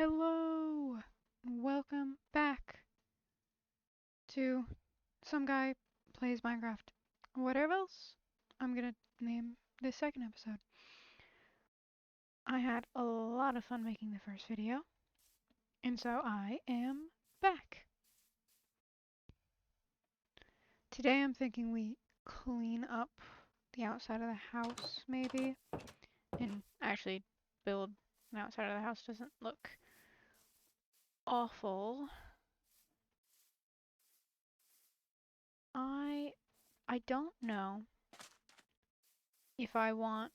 Hello! Welcome back to Some Guy Plays Minecraft. Whatever else I'm gonna name this second episode. I had a lot of fun making the first video, and so I am back. Today I'm thinking we clean up the outside of the house, maybe, and actually build an outside of the house doesn't look awful. I don't know if I want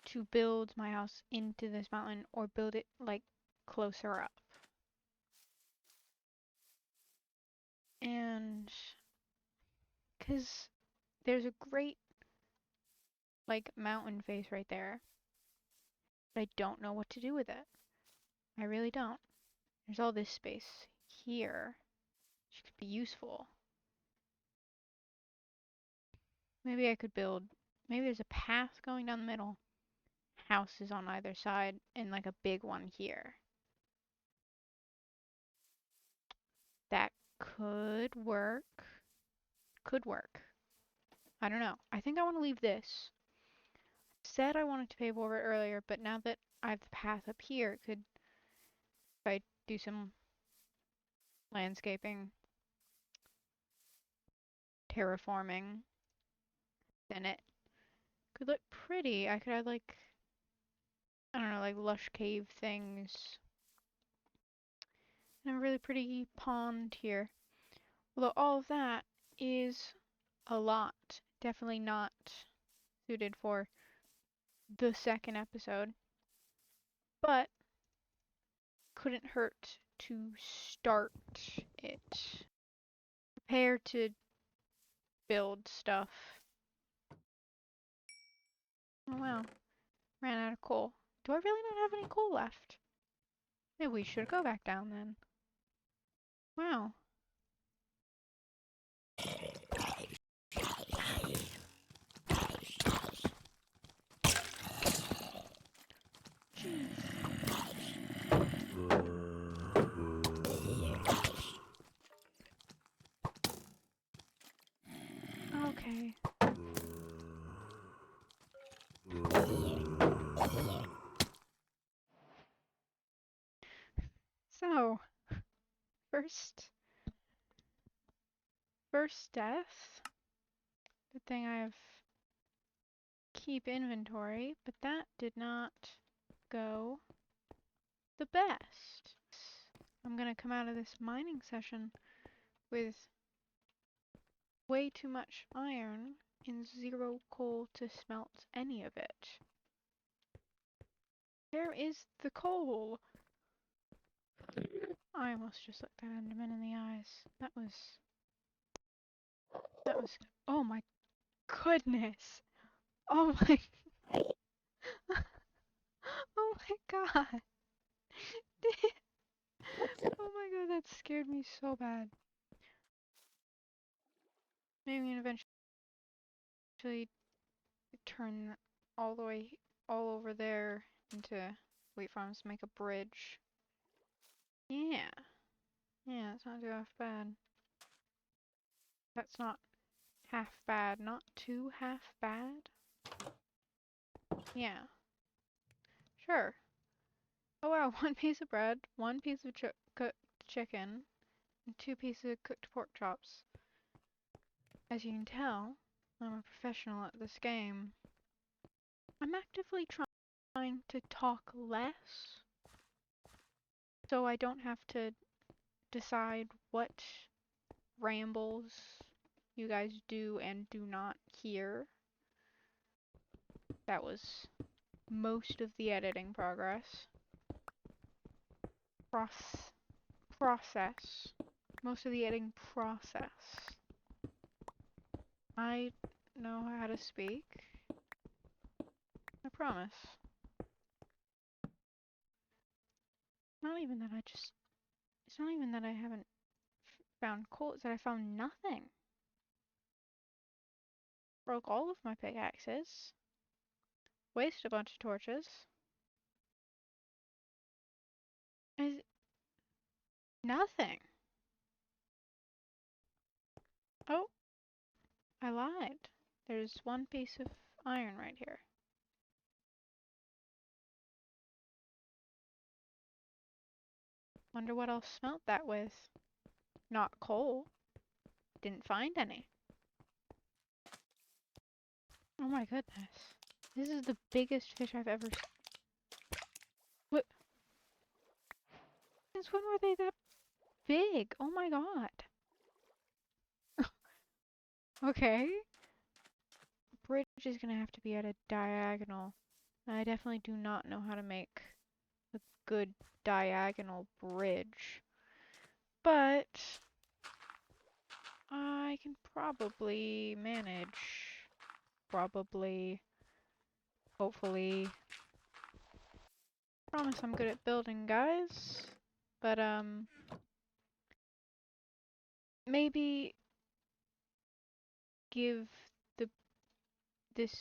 to build my house into this mountain or build it like closer up. And because there's a great like mountain face right there, but I don't know what to do with it. I really don't. There's all this space here which could be useful. Maybe I could build, maybe there's a path going down the middle, houses on either side, and like a big one here. That could work. Could work. I don't know. I think I want to leave this. Said I wanted to pave over it earlier, but now that I have the path up here, if I do some landscaping, terraforming, then it could look pretty. I could have like, I don't know, like lush cave things. And a really pretty pond here. Although all of that is a lot. Definitely not suited for the second episode. But couldn't hurt to start it. Prepare to build stuff. Oh wow, ran out of coal. Do I really not have any coal left? Maybe we should go back down then. Wow. Okay. So, first death. Good thing I have keep inventory, but that did not go the best. I'm gonna come out of this mining session with way too much iron and zero coal to smelt any of it. Where is the coal? I almost just looked that Enderman in the eyes. That was, oh my goodness. Oh my, oh my god. Oh my god, that scared me so bad. Maybe we can eventually turn all the way, all over there into wheat farms to make a bridge. Yeah. Yeah, it's not too half bad. That's not half bad. Not too half bad? Yeah. Sure. Oh wow, one piece of bread, one piece of cooked chicken, and two pieces of cooked pork chops. As you can tell, I'm a professional at this game. I'm actively trying to talk less, so I don't have to decide what rambles you guys do and do not hear. That was most of the editing progress. Process. Most of the editing process. I know how to speak. I promise. Not even that it's not even that I haven't found coal, it's that I found nothing. Broke all of my pickaxes. Wasted a bunch of torches. Is nothing. Oh, I lied. There's one piece of iron right here. Wonder what I'll smelt that with. Not coal. Didn't find any. Oh my goodness. This is the biggest fish I've ever seen. What? Since when were they that big? Oh my god. Okay. Bridge is gonna have to be at a diagonal. I definitely do not know how to make a good diagonal bridge. But I can probably manage. Probably. Hopefully. Promise I'm good at building, guys. But, maybe give the this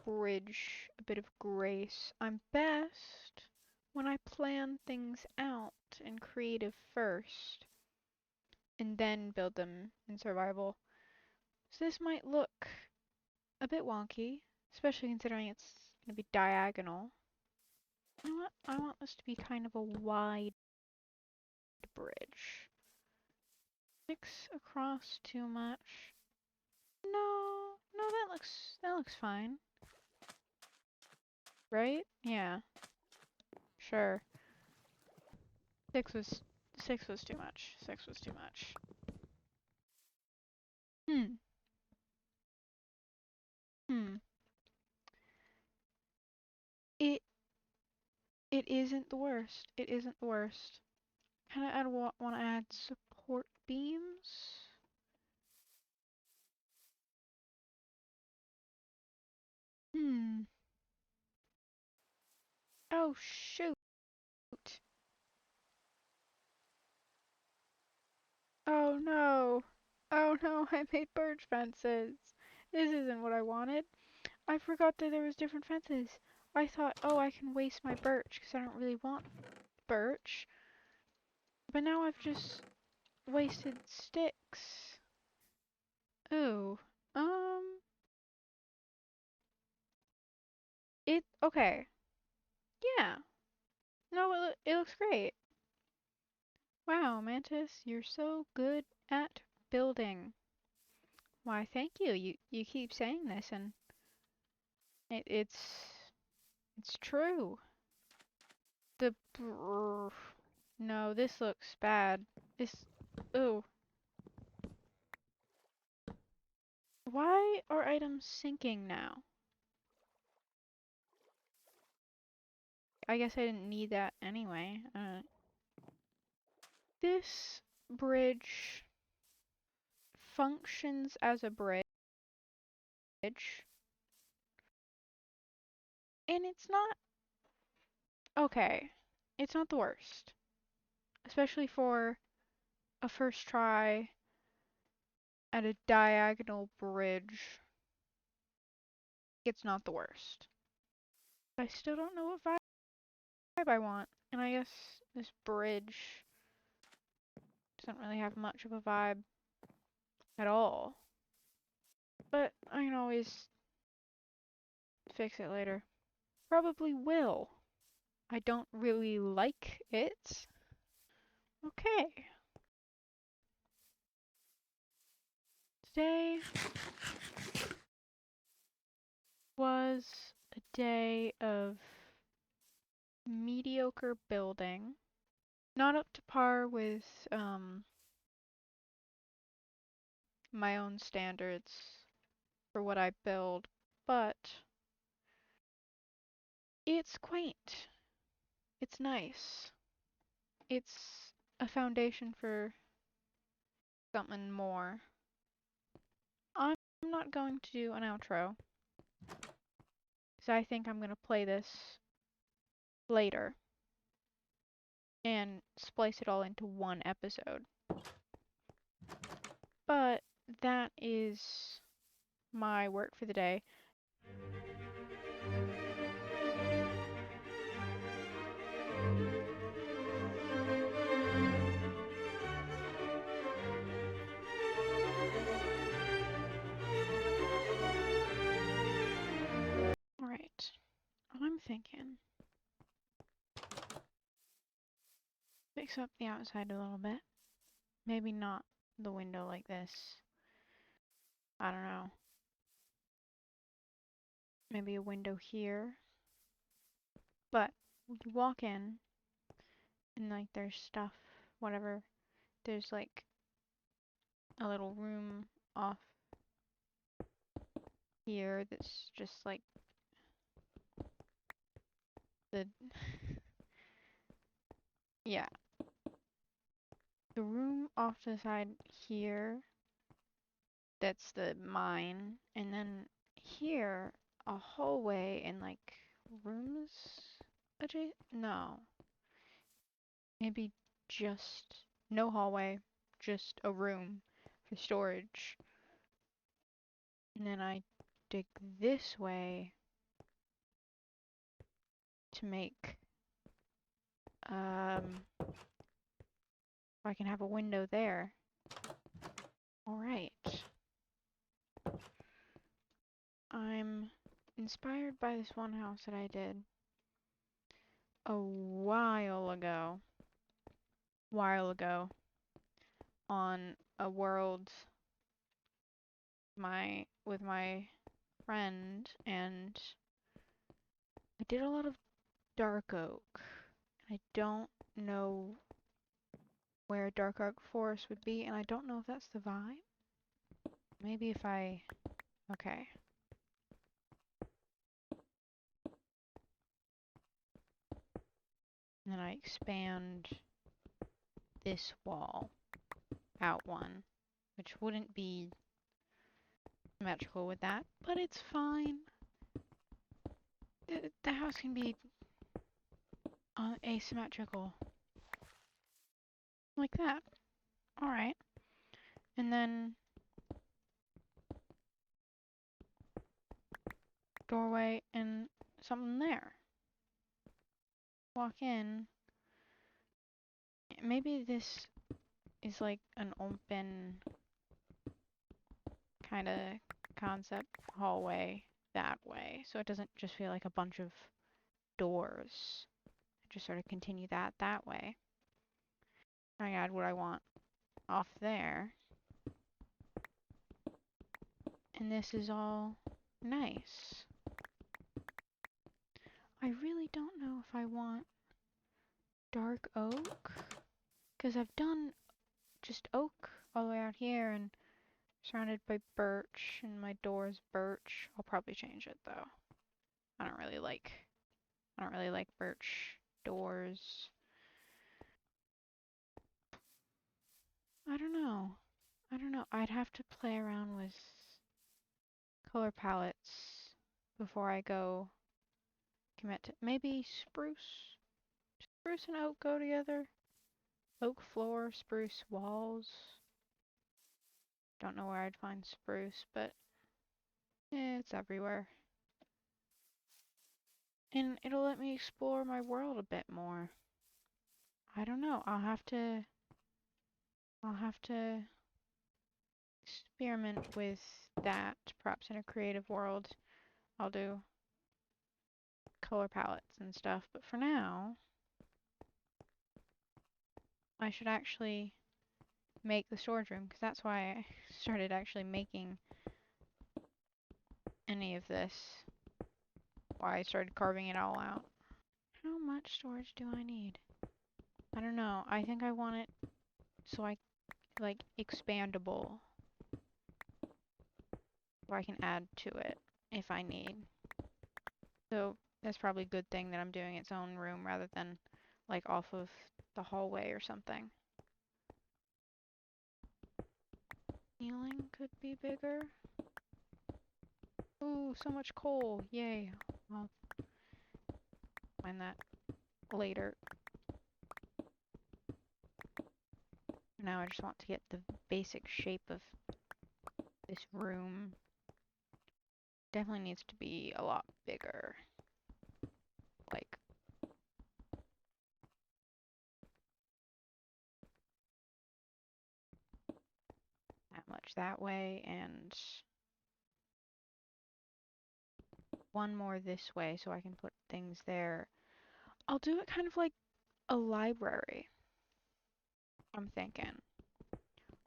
bridge a bit of grace. I'm best when I plan things out in creative first and then build them in survival. So this might look a bit wonky, especially considering it's going to be diagonal. You know what? I want this to be kind of a wide bridge. 6 across too much. No, no, that looks fine. Right? Yeah. Sure. 6 was 6 was too much. 6 was too much. Hmm. Hmm. It it isn't the worst. It isn't the worst. Kind of want to add support beams. Hmm. Oh shoot. Oh no. Oh no, I made birch fences. This isn't what I wanted. I forgot that there was different fences. I thought, oh, I can waste my birch because I don't really want birch. But now I've just wasted sticks. Ooh. Um, okay. Yeah. No, it looks great. Wow, Mantis, you're so good at building. Why, thank you. You keep saying this, and it's true. The no, this looks bad. This ooh. Why are items sinking now? I guess I didn't need that anyway. This bridge functions as a bridge, and it's not okay. It's not the worst, especially for a first try at a diagonal bridge. It's not the worst. I still don't know what vibe I want, and I guess this bridge doesn't really have much of a vibe at all. But I can always fix it later. Probably will. I don't really like it. Okay. Today was a day of mediocre building. Not up to par with my own standards for what I build, but it's quaint. It's nice. It's a foundation for something more. I'm not going to do an outro, because I think I'm going to play this later and splice it all into one episode. But that is my work for the day. I'm thinking fix up the outside a little bit. Maybe not the window like this. I don't know. Maybe a window here. But you walk in and like there's stuff, whatever. There's like a little room off here that's just like the yeah. The room off to the side here, that's the mine, and then here a hallway and like rooms adjacent. No, maybe just no hallway, just a room for storage. And then I dig this way to make I can have a window there. All right. I'm inspired by this one house that I did a while ago. On a world with my friend, and I did a lot of dark oak. I don't know where a dark oak forest would be, and I don't know if that's the vibe. Maybe if I okay. And then I expand this wall out one, which wouldn't be symmetrical with that, but it's fine. The house can be asymmetrical. Like that. Alright. And then doorway and something there. Walk in. Maybe this is like an open kind of concept hallway that way, so it doesn't just feel like a bunch of doors. I just sort of continue that way. I add what I want off there. And this is all nice. I really don't know if I want dark oak, because I've done just oak all the way out here and surrounded by birch, and my door's birch. I'll probably change it though. I don't really like birch doors. I don't know. I'd have to play around with color palettes before I go commit to maybe spruce. Spruce and oak go together. Oak floor, spruce walls. Don't know where I'd find spruce, but it's everywhere. And it'll let me explore my world a bit more. I don't know. I'll have to experiment with that. Perhaps in a creative world, I'll do color palettes and stuff. But for now, I should actually make the storage room, because that's why I started actually making any of this. Why I started carving it all out. How much storage do I need? I don't know. I think I want it so I like expandable, so I can add to it if I need. So that's probably a good thing that I'm doing its own room rather than like off of the hallway or something. Ceiling could be bigger. Ooh, so much coal. Yay. I'll find that later. Now I just want to get the basic shape of this room. Definitely needs to be a lot bigger. Like that much that way, and one more this way so I can put things there. I'll do it kind of like a library, I'm thinking.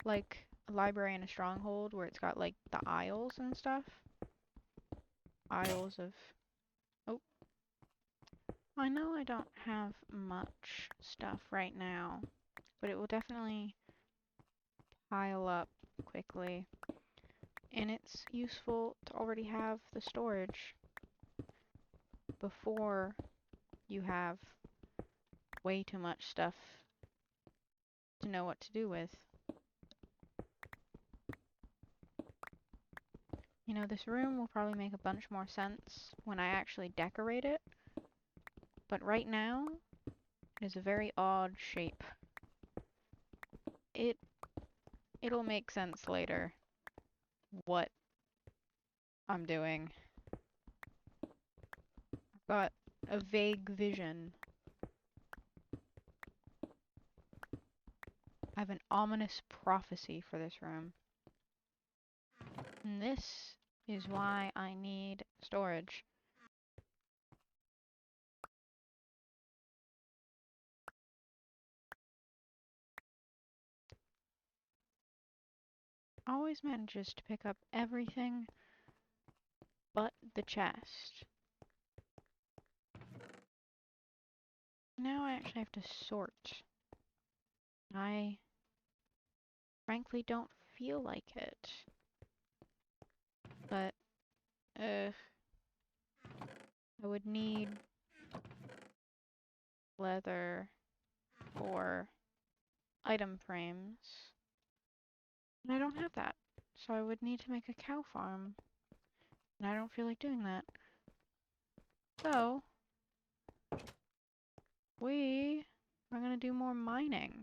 Like a library in a stronghold where it's got like the aisles and stuff. Aisles of... Oh, I know I don't have much stuff right now, but it will definitely pile up quickly. And it's useful to already have the storage before you have way too much stuff to know what to do with. You know, this room will probably make a bunch more sense when I actually decorate it, but right now it is a very odd shape. It'll make sense later what I'm doing. I've got a vague vision. I have an ominous prophecy for this room. And this is why I need storage. Always manages to pick up everything but the chest. Now I actually have to sort. I frankly don't feel like it. But, I would need leather for item frames. And I don't have that. So I would need to make a cow farm. And I don't feel like doing that. So, we are gonna do more mining.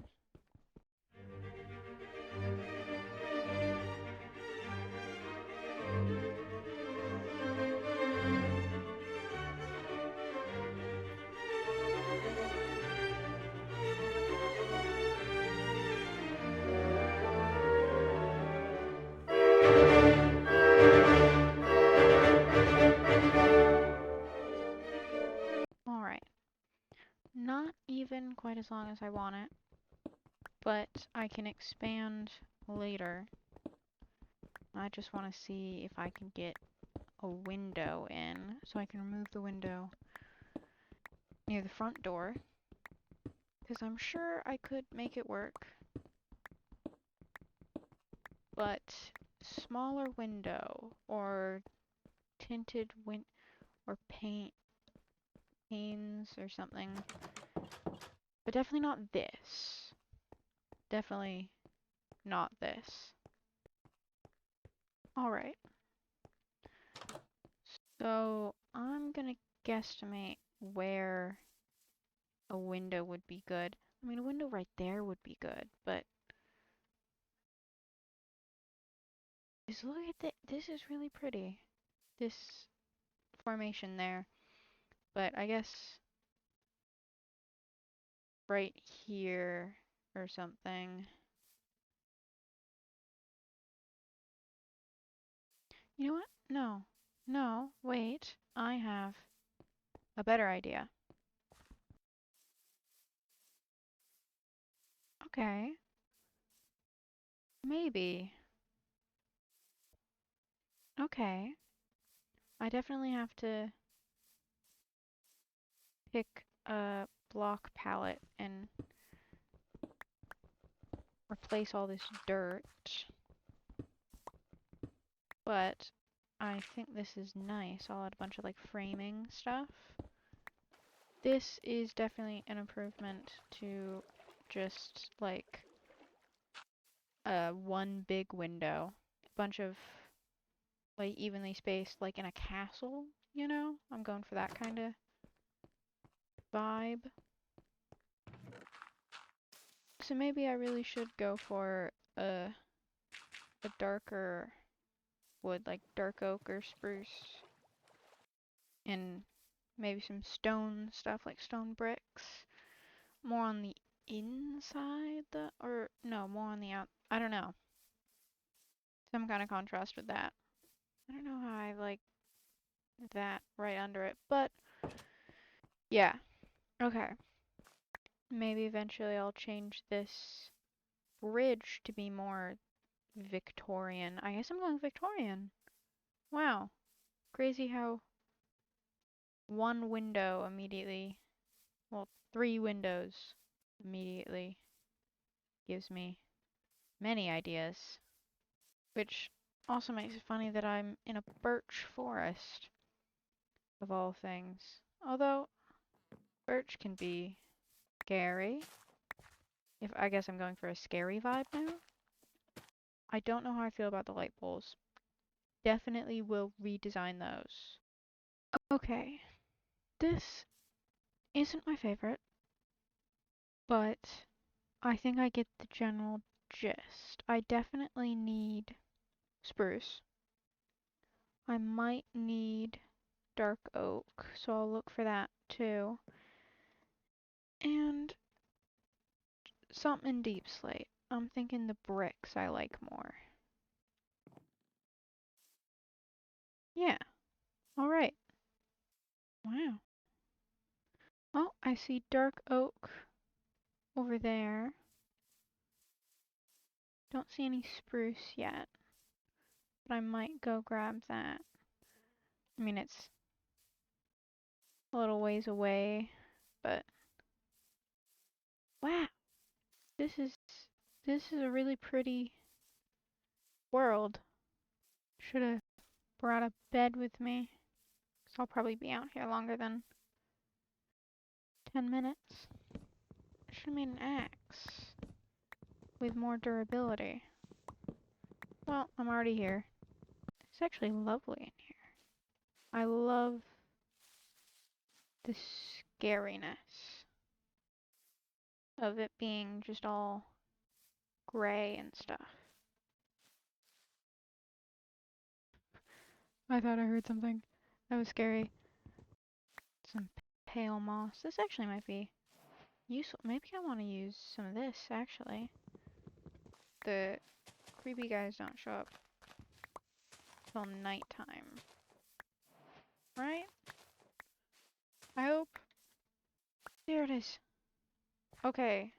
Alright. Not even quite as long as I want it, but I can expand later. I just want to see if I can get a window in, so I can remove the window near the front door, because I'm sure I could make it work. But smaller window, or tinted or panes or something. But definitely not this. Definitely not this. Alright. So I'm gonna guesstimate where a window would be good. I mean, a window right there would be good, but just look at this is really pretty. This formation there. But I guess right here or something. You know what? No. No, wait. I have a better idea. Okay. Maybe. Okay. I definitely have to pick a block palette and replace all this dirt. But I think this is nice. I'll add a bunch of like framing stuff. This is definitely an improvement to just like one big window. A bunch of like evenly spaced like in a castle, you know? I'm going for that kind of vibe. So maybe I really should go for a darker wood, like dark oak or spruce. And maybe some stone stuff like stone bricks. More on the inside, or no, more on the out. I don't know. Some kind of contrast with that. I don't know how I like that right under it. But yeah, okay. Maybe eventually I'll change this bridge to be more Victorian. I guess I'm going Victorian. Wow. Crazy how one window immediately, well, 3 windows immediately gives me many ideas. Which also makes it funny that I'm in a birch forest, of all things. Although, birch can be scary. If I guess I'm going for a scary vibe now. I don't know how I feel about the light poles. Definitely will redesign those. Okay, this isn't my favorite, but I think I get the general gist. I definitely need spruce. I might need dark oak, so I'll look for that too. And something deep slate. I'm thinking the bricks I like more. Yeah, alright. Wow. Oh, I see dark oak over there. Don't see any spruce yet, but I might go grab that. I mean, it's a little ways away, but wow, this is this is a really pretty world. Should have brought a bed with me, 'cause I'll probably be out here longer than 10 minutes. Should have made an axe with more durability. Well, I'm already here. It's actually lovely in here. I love the scariness of it being just all gray and stuff. I thought I heard something. That was scary. Some pale moss. This actually might be useful. Maybe I want to use some of this, actually. The creepy guys don't show up till nighttime. Right? I hope. There it is. Okay.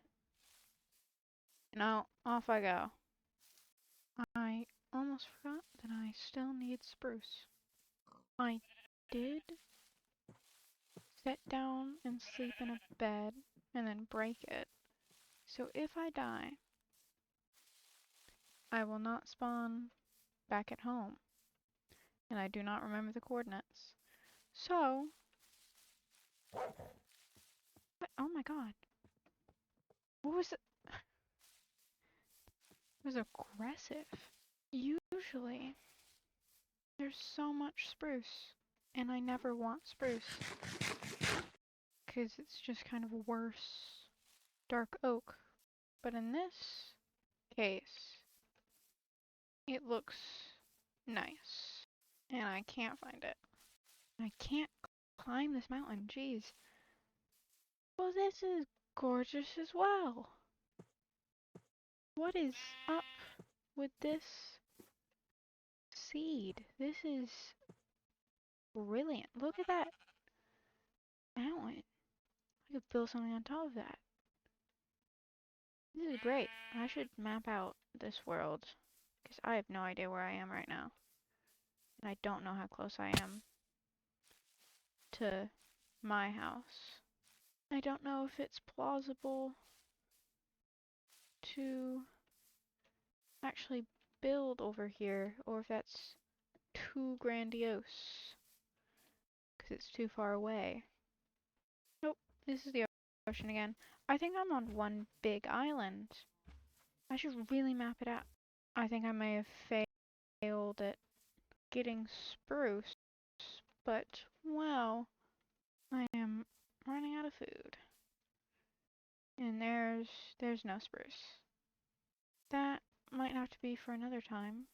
Now, off I go. I almost forgot that I still need spruce. I did sit down and sleep in a bed and then break it. So if I die, I will not spawn back at home. And I do not remember the coordinates. So, what? Oh my god. What was it? It was aggressive. Usually, there's so much spruce, and I never want spruce. Because it's just kind of worse dark oak. But in this case, it looks nice. And I can't find it. I can't climb this mountain, jeez. Well, this is gorgeous as well. What is up with this seed? This is brilliant. Look at that mountain. I could build something on top of that. This is great. I should map out this world, because I have no idea where I am right now. And I don't know how close I am to my house. I don't know if it's plausible to actually build over here, or if that's too grandiose, because it's too far away. Nope, this is the ocean again. I think I'm on one big island. I should really map it out. I think I may have failed at getting spruce, but wow, I am running out of food. And there's no spruce. That might have to be for another time.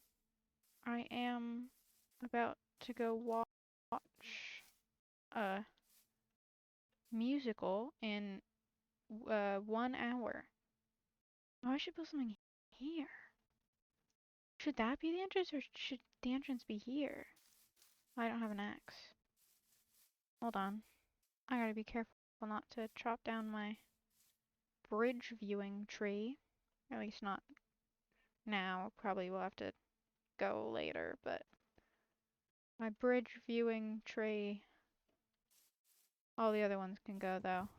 I am about to go watch a musical in 1 hour. Oh, I should build something here. Should that be the entrance, or should the entrance be here? I don't have an axe. Hold on. I gotta be careful not to chop down my bridge viewing tree. At least not now. Probably will have to go later, but my bridge viewing tree. All the other ones can go though.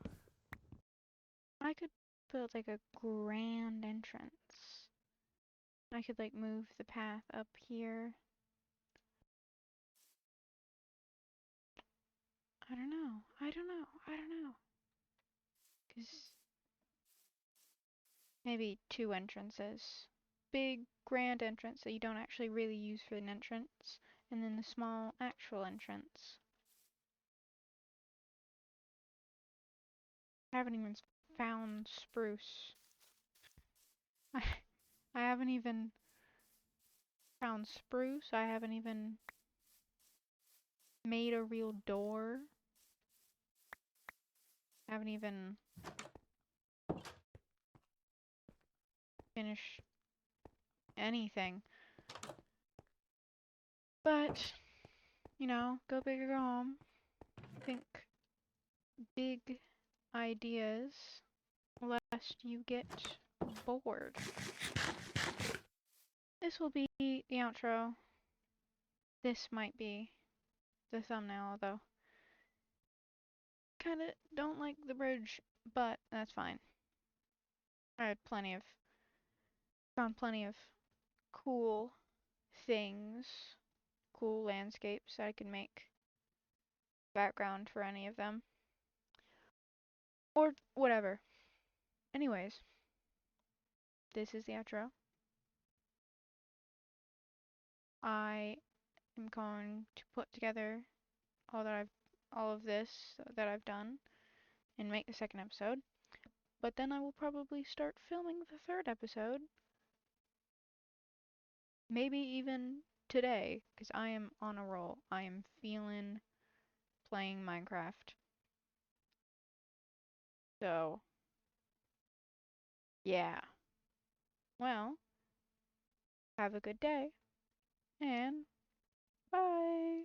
I could build like a grand entrance. I could like move the path up here. I don't know. I don't know. I don't know. 'Cause maybe two entrances. Big grand entrance that you don't actually really use for an entrance, and then the small actual entrance. I haven't even found spruce. I I haven't even found spruce. I haven't even made a real door. I haven't even finished anything. But, you know, go big or go home. Think big ideas lest you get bored. This will be the outro. This might be the thumbnail, though. Kinda don't like the bridge, but that's fine. I had found plenty of cool things, cool landscapes I could make background for any of them. Or whatever. Anyways, this is the outro. I am going to put together all of this that I've done and make the second episode. But then I will probably start filming the third episode. Maybe even today, because I am on a roll. I am feeling playing Minecraft. So, yeah. Well, have a good day, and bye!